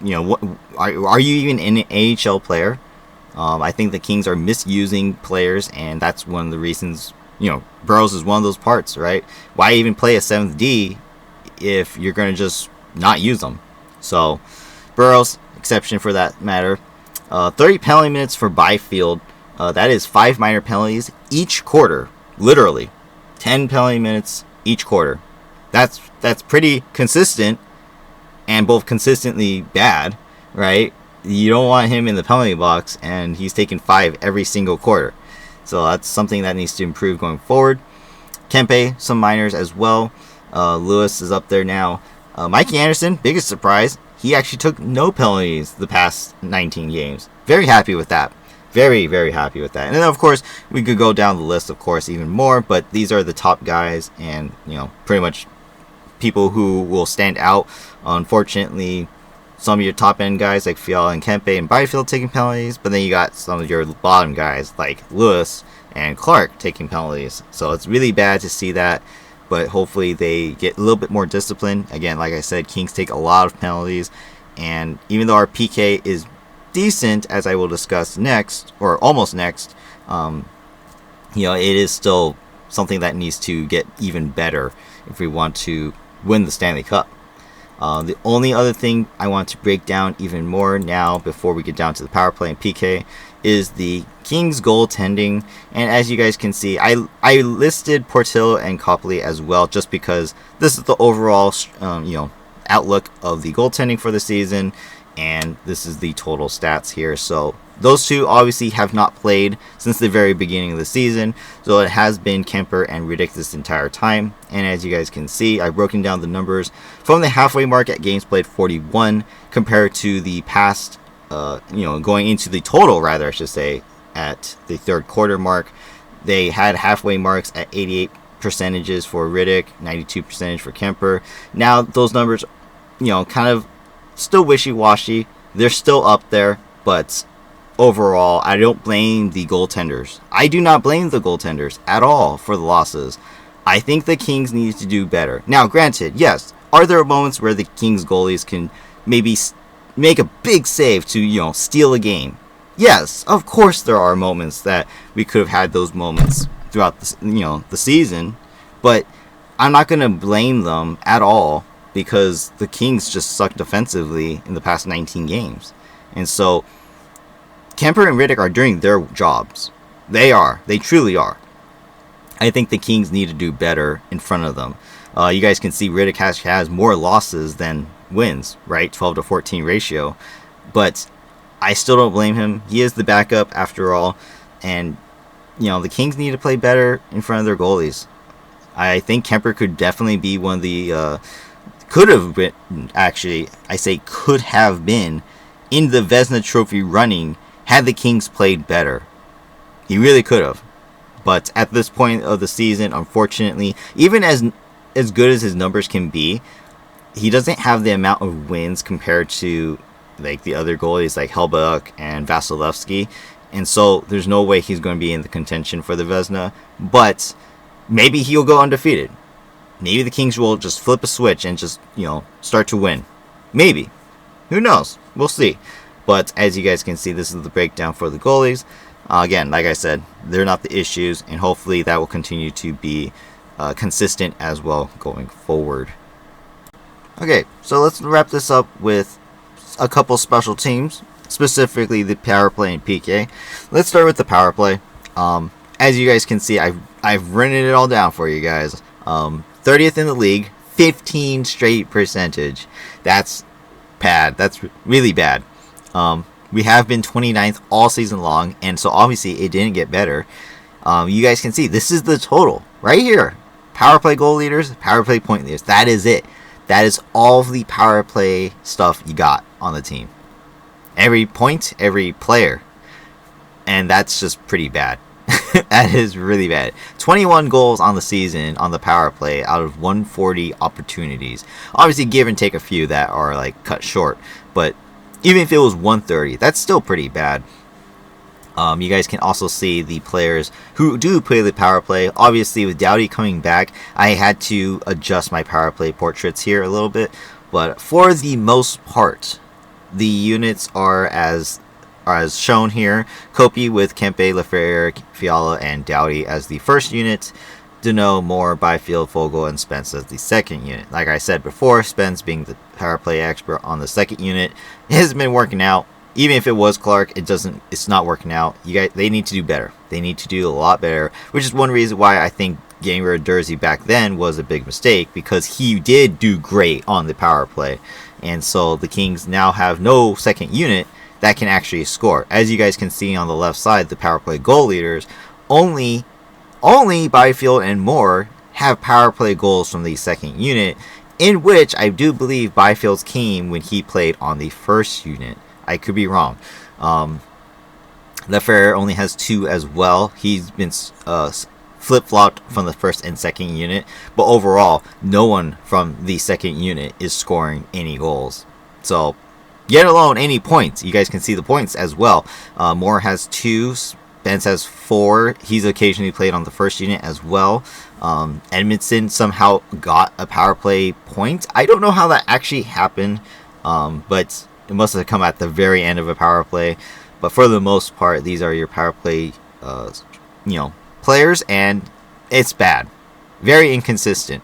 what are you even an AHL player? I think the Kings are misusing players, and that's one of the reasons. Burrows is one of those parts, right? Why even play a 7th D if you're going to just not use them? So, Burrows, exception for that matter. 30 penalty minutes for Byfield. That is 5 minor penalties each quarter. Literally. 10 penalty minutes each quarter. That's pretty consistent, and both consistently bad, right? You don't want him in the penalty box, and he's taking 5 every single quarter. So that's something that needs to improve going forward. Kempe, some minors as well. Lewis is up there now. Mikey Anderson, biggest surprise, he actually took no penalties the past 19 games. Very happy with that. Very, very happy with that. And then, of course, we could go down the list, of course, even more. But these are the top guys and, pretty much people who will stand out. Unfortunately, some of your top end guys like Fiala and Kempe and Byfield taking penalties, but then you got some of your bottom guys like Lewis and Clark taking penalties. So it's really bad to see that, but hopefully they get a little bit more discipline. Again, like I said, Kings take a lot of penalties, and even though our PK is decent, as I will discuss next, or almost next, it is still something that needs to get even better if we want to win the Stanley Cup. The only other thing I want to break down even more now before we get down to the power play and PK is the Kings goaltending. And as you guys can see, I listed Portillo and Copley as well, just because this is the overall outlook of the goaltending for the season, and this is the total stats here. So those two obviously have not played since the very beginning of the season, so it has been Kemper and Rittich this entire time. And as you guys can see, I've broken down the numbers from the halfway mark at games played 41 compared to the past, going into the total, rather, I should say, at the third quarter mark. They had halfway marks at 88 percentages for Rittich, 92% for Kemper. Now those numbers, kind of still wishy-washy. They're still up there, but overall, I don't blame the goaltenders. I do not blame the goaltenders at all for the losses. I think the Kings need to do better. Now, granted, yes, are there moments where the Kings goalies can maybe make a big save to, steal a game? Yes, of course there are moments that we could have had those moments throughout the season, but I'm not going to blame them at all because the Kings just sucked defensively in the past 19 games. And so Kemper and Rittich are doing their jobs. They are. They truly are. I think the Kings need to do better in front of them. You guys can see Rittich has more losses than wins, right? 12-14 ratio. But I still don't blame him. He is the backup after all. And, the Kings need to play better in front of their goalies. I think Kemper could definitely be one of the... could have been in the Vezina Trophy running had the Kings played better. He really could have. But at this point of the season, unfortunately, even as good as his numbers can be, he doesn't have the amount of wins compared to like the other goalies like Hellebuyck and Vasilevsky. And so there's no way he's going to be in the contention for the Vezina. But maybe he'll go undefeated. Maybe the Kings will just flip a switch and just, start to win. Maybe. Who knows? We'll see. But as you guys can see, this is the breakdown for the goalies. Again, like I said, they're not the issues, and hopefully that will continue to be consistent as well going forward. Okay, so let's wrap this up with a couple special teams, specifically the power play and PK. Let's start with the power play. As you guys can see, I've written it all down for you guys. 30th in the league, 15 straight percentage. That's bad. That's really bad. We have been 29th all season long, and so obviously it didn't get better. You guys can see this is the total right here. Power play goal leaders, power play point leaders. That is it. That is all of the power play stuff you got on the team. Every point, every player. And that's just pretty bad. That is really bad. 21 goals on the season on the power play out of 140 opportunities. Obviously, give and take a few that are like cut short. But even if it was 130, that's still pretty bad. You guys can also see the players who do play the power play. Obviously, with Doughty coming back, I had to adjust my power play portraits here a little bit. But for the most part, the units are as shown here. Kopi with Kempe, Lafreniere, Fiala, and Doughty as the first unit. Deneau, Moore, Byfield, Fogle, and Spence as the second unit. Like I said before, Spence being the power play expert on the second unit, it hasn't been working out. Even if it was Clark, it's not working out. They need to do better. They need to do a lot better, which is one reason why I think getting rid of Dursey back then was a big mistake, because he did do great on the power play. And so the Kings now have no second unit that can actually score. As you guys can see on the left side, the power play goal leaders, only Byfield and Moore have power play goals from the second unit, in which I do believe Byfield's came when he played on the first unit. I could be wrong. Lafreniere only has 2 as well. He's been flip-flopped from the first and second unit, but overall, no one from the second unit is scoring any goals. So Yet alone any points. You guys can see the points as well. Moore has 2. Spence has 4. He's occasionally played on the first unit as well. Edmondson somehow got a power play point. I don't know how that actually happened, but it must have come at the very end of a power play. But for the most part, these are your power play, players, and it's bad. Very inconsistent.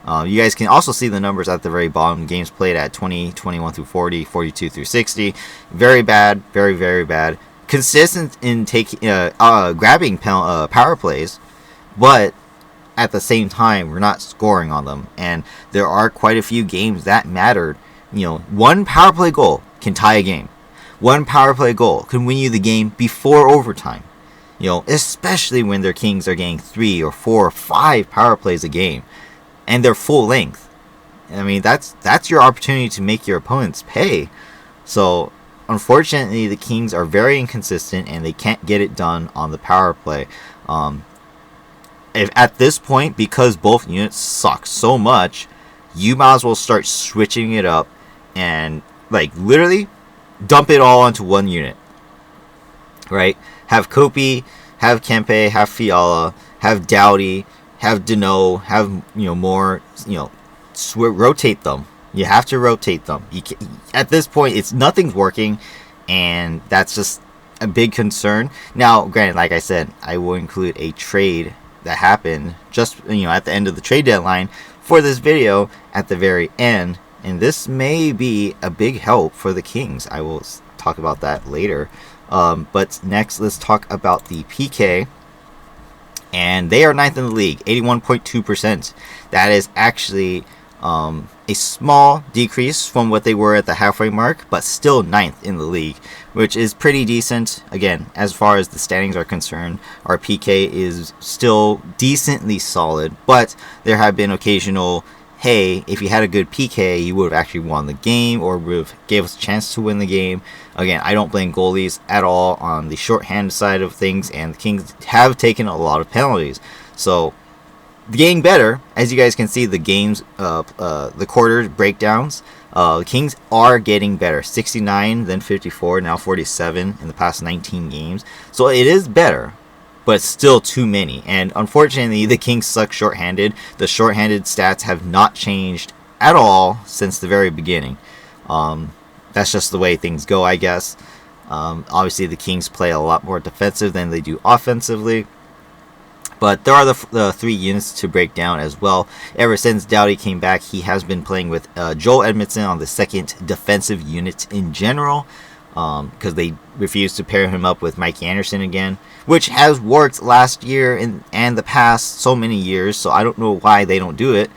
You guys can also see the numbers at the very bottom. Games played at 20, 21 through 40, 42 through 60. Very bad. Very, very bad. Consistent in taking, grabbing power plays, but at the same time, we're not scoring on them. And there are quite a few games that mattered. One power play goal can tie a game. One power play goal can win you the game before overtime. Especially when their Kings are getting 3 or 4 or 5 power plays a game, and they're full length. I mean, that's your opportunity to make your opponents pay. So, unfortunately, the Kings are very inconsistent, and they can't get it done on the power play. If at this point, because both units suck so much, you might as well start switching it up and, literally dump it all onto one unit. Right? Have Kopi, have Kempe, have Fiala, have Doughty, have Deneau, have more, rotate them. You have to rotate them. At this point, nothing's working, and that's just a big concern. Now, granted, like I said, I will include a trade that happened just at the end of the trade deadline for this video at the very end, and this may be a big help for the Kings. I will talk about that later. But next, let's talk about the PK. And they are 9th in the league, 81.2%. That is actually a small decrease from what they were at the halfway mark, but still 9th in the league, which is pretty decent. Again, as far as the standings are concerned, our PK is still decently solid, but there have been occasional, hey, if you had a good PK, you would have actually won the game or would have gave us a chance to win the game. Again, I don't blame goalies at all on the shorthand side of things, and the Kings have taken a lot of penalties. So, getting better, as you guys can see, the games, the quarter breakdowns, the Kings are getting better. 69, then 54, now 47 in the past 19 games. So, it is better, but still too many. And unfortunately, the Kings suck shorthanded. The shorthanded stats have not changed at all since the very beginning. That's just the way things go, I guess. Obviously, the Kings play a lot more defensive than they do offensively. But there are the 3 units to break down as well. Ever since Doughty came back, he has been playing with Joel Edmondson on the second defensive unit in general, because they refused to pair him up with Mike Anderson again, which has worked last year and the past so many years, so I don't know why they don't do it.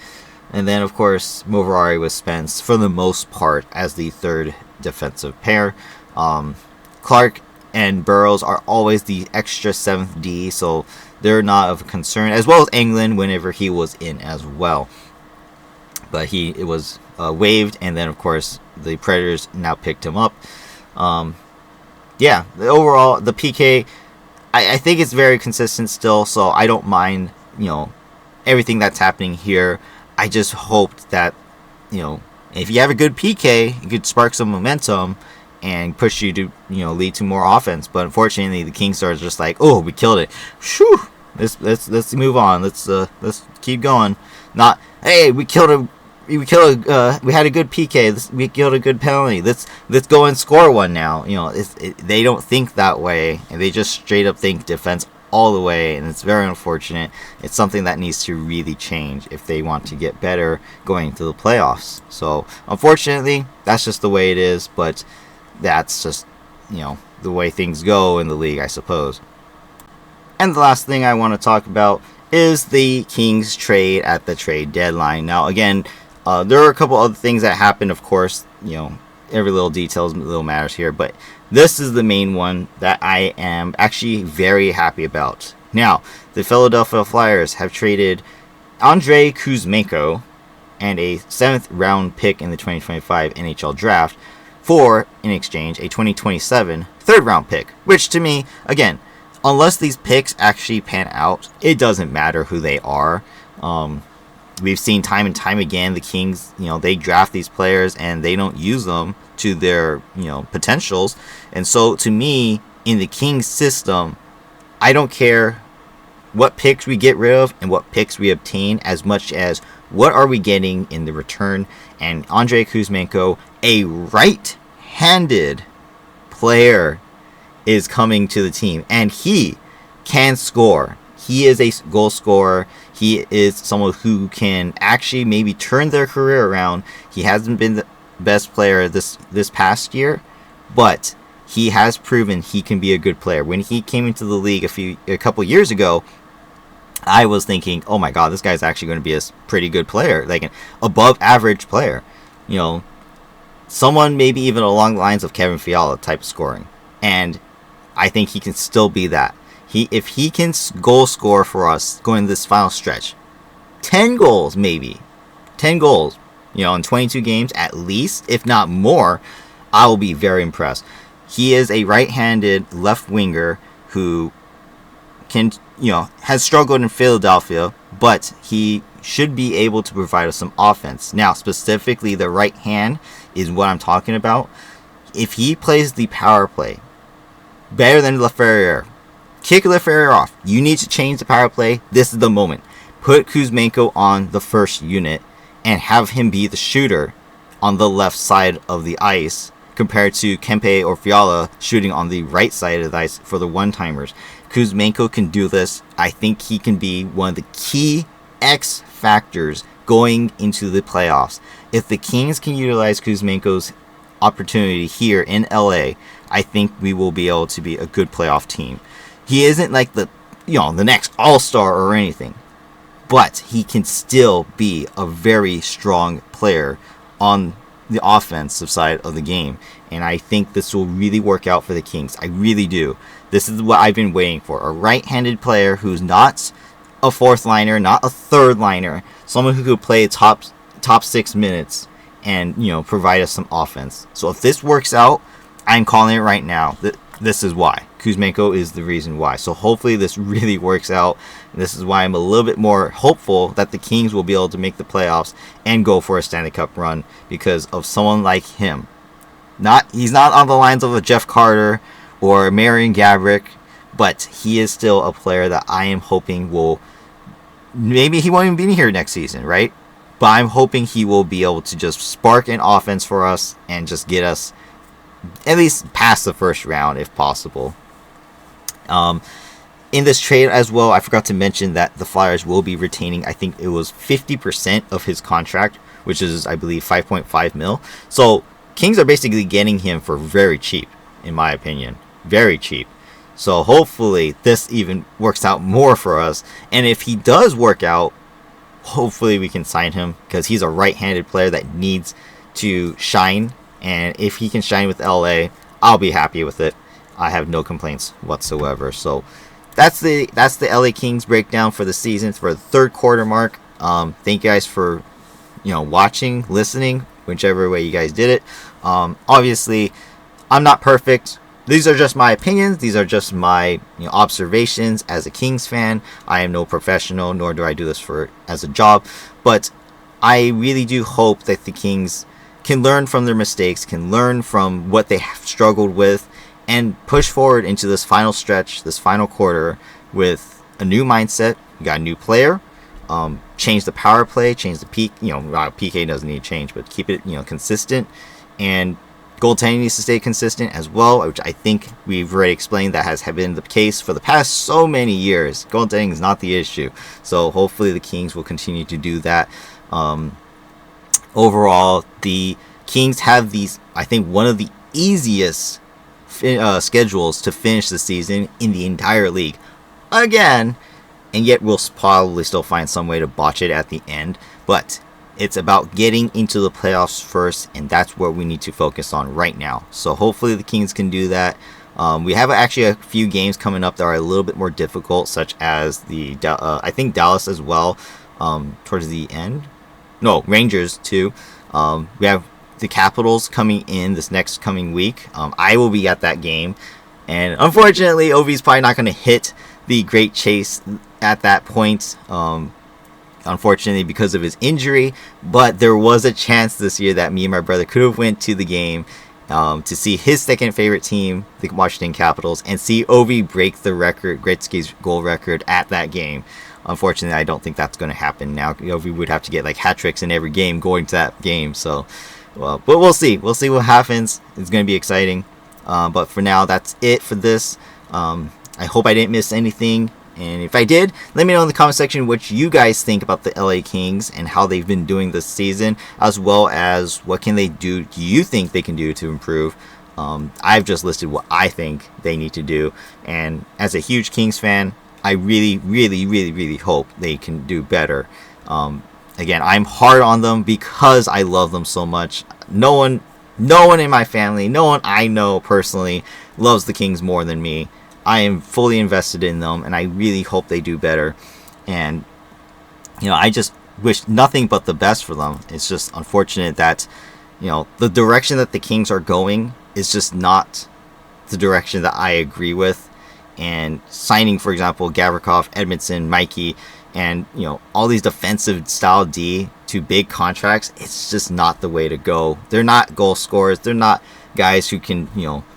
And then, of course, Moverari with Spence, for the most part, as the third defensive pair. Clark and Burrows are always the extra 7th D, so they're not of concern, as well as England whenever he was in as well. But it was waived, and then, of course, the Predators now picked him up. Overall, the PK, I think it's very consistent still, so I don't mind, everything that's happening here. I just hoped that, if you have a good PK, it could spark some momentum and push you to, lead to more offense. But unfortunately, the Kings are just like, oh, we killed it. Whew. Let's move on. Let's keep going. Not, hey, we had a good PK. We killed a good penalty. Let's go and score one now. They don't think that way, and they just straight up think defense all the way, and it's very unfortunate. It's something that needs to really change if they want to get better going into the playoffs. So, unfortunately, that's just the way it is, but that's just, the way things go in the league, I suppose. And the last thing I want to talk about is the Kings trade at the trade deadline. Now, again, there are a couple other things that happened, of course, every little detail matters here, but this is the main one that I am actually very happy about. Now, the Philadelphia Flyers have traded Andrei Kuzmenko and a 7th round pick in the 2025 NHL draft for, in exchange, a 2027 3rd round pick, which to me, again, unless these picks actually pan out, it doesn't matter who they are. we've seen time and time again the Kings, they draft these players and they don't use them to their, potentials. And so to me, in the Kings system, I don't care what picks we get rid of and what picks we obtain as much as what are we getting in the return. And Andrei Kuzmenko, a right-handed player, is coming to the team, and he can score. He is a goal scorer. He is someone who can actually maybe turn their career around. He hasn't been the best player this past year, but he has proven he can be a good player. When he came into the league a couple years ago, I was thinking, oh my god, this guy's actually going to be a pretty good player, like an above average player. Someone maybe even along the lines of Kevin Fiala type of scoring. And I think he can still be that. If he can goal score for us going this final stretch, 10 goals maybe, 10 goals, in 22 games at least, if not more, I will be very impressed. He is a right-handed left winger who can, has struggled in Philadelphia, but he should be able to provide us some offense. Now, specifically, the right hand is what I'm talking about. If he plays the power play better than Laferriere, kick Laferriere off. You need to change the power play. This is the moment. Put Kuzmenko on the first unit and have him be the shooter on the left side of the ice compared to Kempe or Fiala shooting on the right side of the ice for the one-timers. Kuzmenko can do this. I think he can be one of the key X factors going into the playoffs. If the Kings can utilize Kuzmenko's opportunity here in LA, I think we will be able to be a good playoff team. He isn't like the next all-star or anything, but he can still be a very strong player on the offensive side of the game. And I think this will really work out for the Kings. I really do. This is what I've been waiting for. A right-handed player who's not a fourth liner, not a third liner, someone who could play top 6 minutes and provide us some offense. So if this works out, I'm calling it right now. This is why. Kuzmenko is the reason why. So hopefully this really works out. And this is why I'm a little bit more hopeful that the Kings will be able to make the playoffs and go for a Stanley Cup run because of someone like him. He's not on the lines of a Jeff Carter or Marian Gaborik, but he is still a player that I am hoping will, maybe he won't even be here next season, right? But I'm hoping he will be able to just spark an offense for us and just get us at least past the first round if possible. In this trade as well, I forgot to mention that the Flyers will be retaining, I think it was 50% of his contract, which is, I believe, $5.5 million. So Kings are basically getting him for very cheap, in my opinion. Very cheap. So hopefully this even works out more for us. And if he does work out, hopefully we can sign him because he's a right-handed player that needs to shine. And if he can shine with LA, I'll be happy with it. I have no complaints whatsoever. So that's the LA Kings breakdown for the season, for the third quarter mark. Thank you guys for watching, listening, whichever way you guys did it. Obviously, I'm not perfect. These are just my opinions. These are just my observations as a Kings fan. I am no professional, nor do I do this as a job. But I really do hope that the Kings can learn from their mistakes, can learn from what they have struggled with, and push forward into this final stretch, this final quarter, with a new mindset. You got a new player. Change the power play, change the peak. PK doesn't need to change, but keep it consistent. And goaltending needs to stay consistent as well, which I think we've already explained that has been the case for the past so many years. Goaltending is not the issue. So hopefully the Kings will continue to do that. Overall, the Kings have I think, one of the easiest schedules to finish the season in the entire league. Again, and yet we'll probably still find some way to botch it at the end. But it's about getting into the playoffs first, and that's what we need to focus on right now. So hopefully the Kings can do that. We have actually a few games coming up that are a little bit more difficult, such as I think Dallas as well, towards the end. No, Rangers too. We have the Capitals coming in this next coming week. I will be at that game, and unfortunately, Ovi's probably not going to hit the Great Chase at that point. unfortunately because of his injury. But there was a chance this year that me and my brother could have went to the game to see his second favorite team, the Washington Capitals, and see Ovi break the record, Gretzky's goal record at that game. Unfortunately, I don't think that's going to happen now. Ovi would have to get like hat tricks in every game going to that game. So, well, but we'll see. We'll see what happens. It's going to be exciting. But for now, that's it for this. I hope I didn't miss anything. And if I did, let me know in the comment section what you guys think about the LA Kings and how they've been doing this season, as well as what can they do you think they can do to improve. I've just listed what I think they need to do. And as a huge Kings fan, I really, really, really, really hope they can do better. Again, I'm hard on them because I love them so much. No one in my family, no one I know personally loves the Kings more than me. I am fully invested in them, and I really hope they do better. And, I just wish nothing but the best for them. It's just unfortunate that, the direction that the Kings are going is just not the direction that I agree with. And signing, for example, Gavrikov, Edmondson, Mikey, and, all these defensive style D to big contracts, it's just not the way to go. They're not goal scorers. They're not guys who can,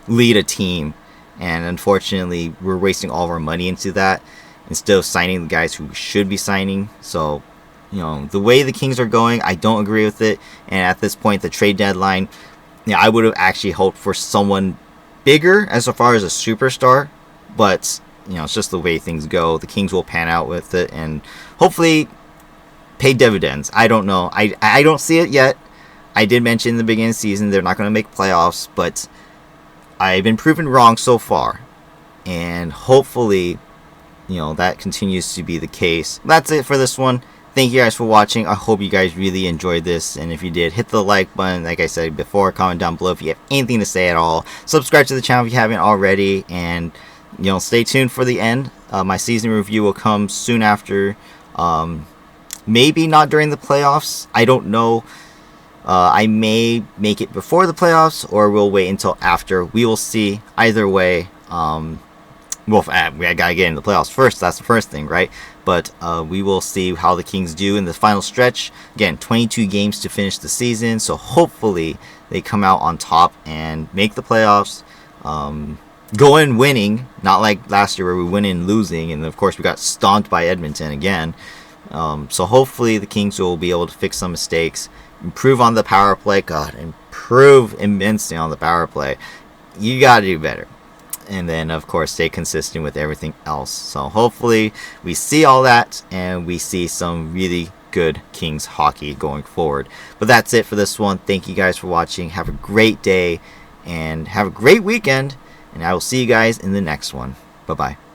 lead a team. And unfortunately, we're wasting all of our money into that instead of signing the guys who should be signing. So, the way the Kings are going, I don't agree with it. And at this point, the trade deadline, I would have actually hoped for someone bigger as far as a superstar. But, it's just the way things go. The Kings will pan out with it and hopefully pay dividends. I don't know. I don't see it yet. I did mention in the beginning of the season they're not going to make playoffs, but I've been proven wrong so far, and hopefully, that continues to be the case. That's it for this one. Thank you guys for watching. I hope you guys really enjoyed this, and if you did, hit the like button. Like I said before, comment down below if you have anything to say at all. Subscribe to the channel if you haven't already, and stay tuned for the end. My season review will come soon after. Maybe not during the playoffs. I don't know. I may make it before the playoffs, or we'll wait until after. We will see. Either way, we gotta get in the playoffs first. That's the first thing, right? But we will see how the Kings do in the final stretch. Again, 22 games to finish the season, so hopefully they come out on top and make the playoffs. Go in winning, not like last year where we went in losing, and of course we got stomped by Edmonton again. So hopefully the Kings will be able to fix some mistakes. Improve on the power play. God, improve immensely on the power play. You got to do better. And then, of course, stay consistent with everything else. So hopefully we see all that and we see some really good Kings hockey going forward. But that's it for this one. Thank you guys for watching. Have a great day and have a great weekend. And I will see you guys in the next one. Bye-bye.